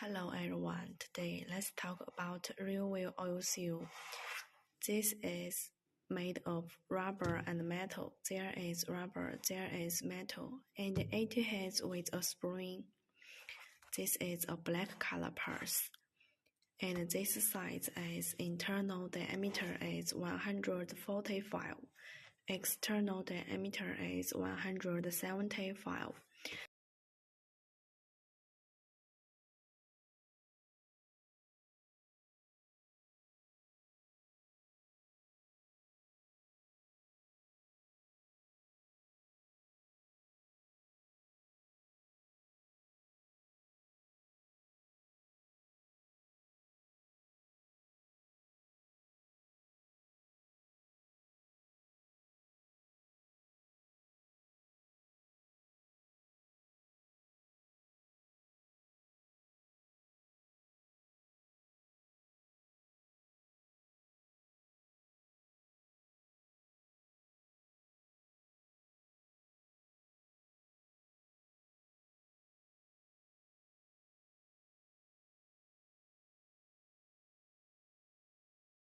Hello everyone, today let's talk about rear wheel oil seal. This is made of rubber and metal. There is rubber, there is metal, and it has with a spring. This is a black color part, and this size is internal diameter is 145, external diameter is 175.